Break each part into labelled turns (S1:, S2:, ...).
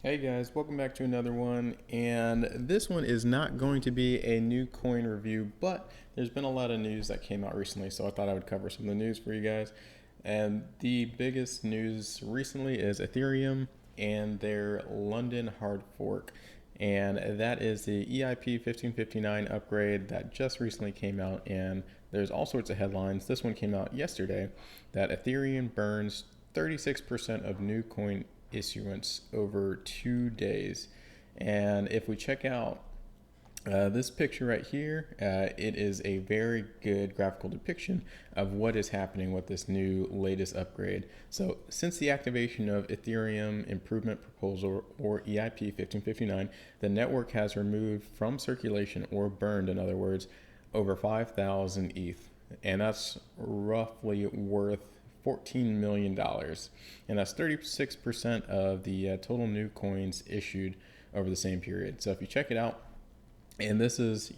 S1: Hey guys, welcome back to another one. And this one is not going to be a new coin review, but there's been a lot of news that came out recently, so I thought I would cover some of the news for you guys. And the biggest news recently is Ethereum and their London hard fork. And that is the EIP 1559 upgrade that just recently came out. And there's all sorts of headlines. This one came out yesterday that Ethereum burns 36% of new coin issuance over 2 days. And if we check out this picture right here, it is a very good graphical depiction of what is happening with this new latest upgrade. So since the activation of Ethereum Improvement Proposal, or EIP 1559, the network has removed from circulation, or burned in other words, over 5,000 ETH. And that's roughly worth $14 million. And that's 36% of the total new coins issued over the same period. So if you check it out, and this is,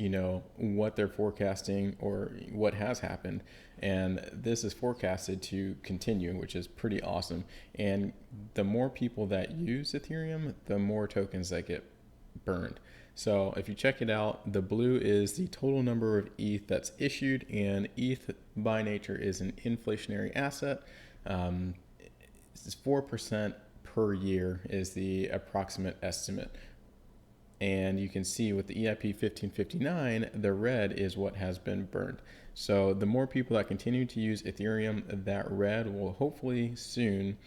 S1: what they're forecasting or what has happened. And this is forecasted to continue, which is pretty awesome. And the more people that use Ethereum, the more tokens that get burned. So if you check it out, the blue is the total number of ETH that's issued, and ETH by nature is an inflationary asset. It's 4% per year is the approximate estimate. And you can see with the EIP 1559, the red is what has been burned. So the more people that continue to use Ethereum, that red will hopefully soon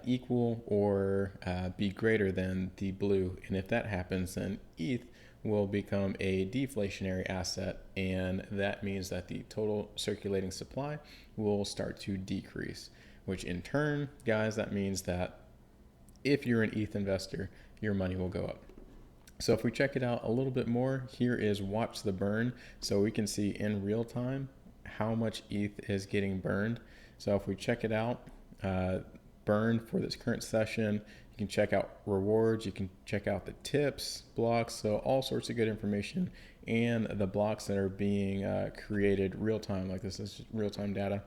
S1: equal or be greater than the blue. And if that happens, then ETH will become a deflationary asset. And that means that the total circulating supply will start to decrease, which in turn, guys, that means that if you're an ETH investor, your money will go up. So if we check it out a little bit more, here is watch the burn. So we can see in real time how much ETH is getting burned. So if we check it out, burn for this current session, you can check out rewards, you can check out the tips, blocks, so all sorts of good information, and the blocks that are being created real time, like this is real time data.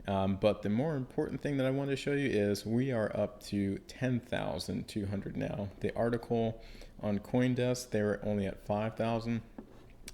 S1: But the more important thing that I wanted to show you is we are up to 10,200 now. The article on CoinDesk, they were only at 5,000.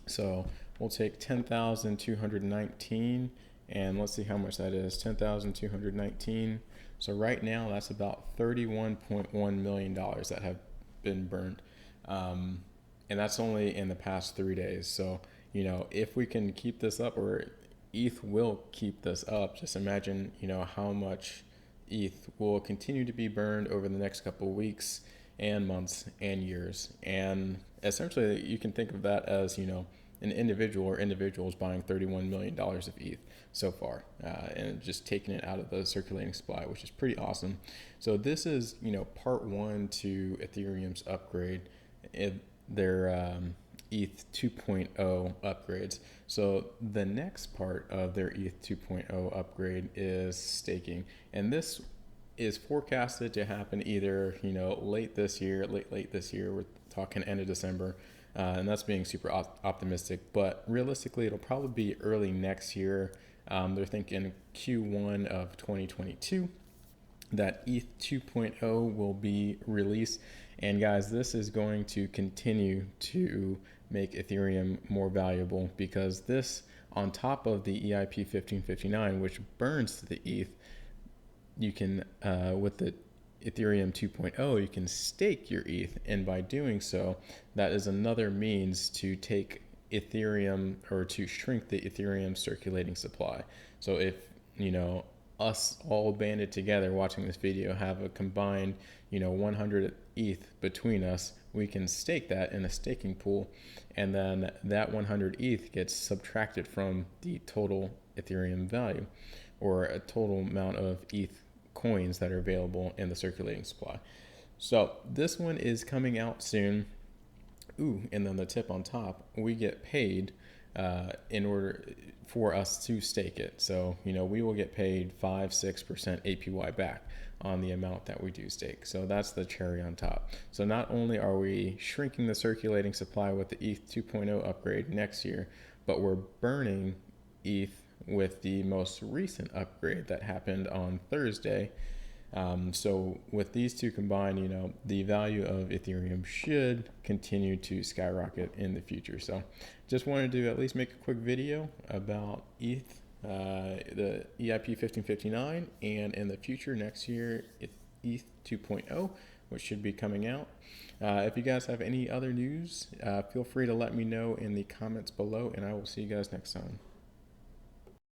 S1: So we'll take 10,219 and let's see how much that is. 10,219. So right now that's about $31.1 million that have been burned. And that's only in the past 3 days. So, if we can keep this up, or ETH will keep this up, just imagine, how much ETH will continue to be burned over the next couple of weeks and months and years. And essentially you can think of that as, an individual or individuals buying $31 million of ETH so far, and just taking it out of the circulating supply, which is pretty awesome. So this is, part one to Ethereum's upgrade. Their ETH 2.0 upgrades. So the next part of their ETH 2.0 upgrade is staking. And this is forecasted to happen either, late this year, we're talking end of December, and that's being super optimistic, but realistically it'll probably be early next year. They're thinking Q1 of 2022 that ETH 2.0 will be released. And guys, this is going to continue to make Ethereum more valuable, because this, on top of the EIP 1559, which burns the ETH, you can, with the Ethereum 2.0, you can stake your ETH. And by doing so, that is another means to take Ethereum, or to shrink the Ethereum circulating supply. So if, us all banded together watching this video have a combined, 100 ETH between us, we can stake that in a staking pool, and then that 100 ETH gets subtracted from the total Ethereum value, or a total amount of ETH coins that are available in the circulating supply. So this one is coming out soon. Ooh, and then the tip on top, we get paid in order for us to stake it. So, we will get paid 5-6% APY back on the amount that we do stake. So that's the cherry on top. So not only are we shrinking the circulating supply with the ETH 2.0 upgrade next year, but we're burning ETH with the most recent upgrade that happened on Thursday, So with these two combined, the value of Ethereum should continue to skyrocket in the future. So just wanted to at least make a quick video about ETH, the EIP 1559, and in the future next year, ETH 2.0, which should be coming out. If you guys have any other news, feel free to let me know in the comments below, and I will see you guys next time.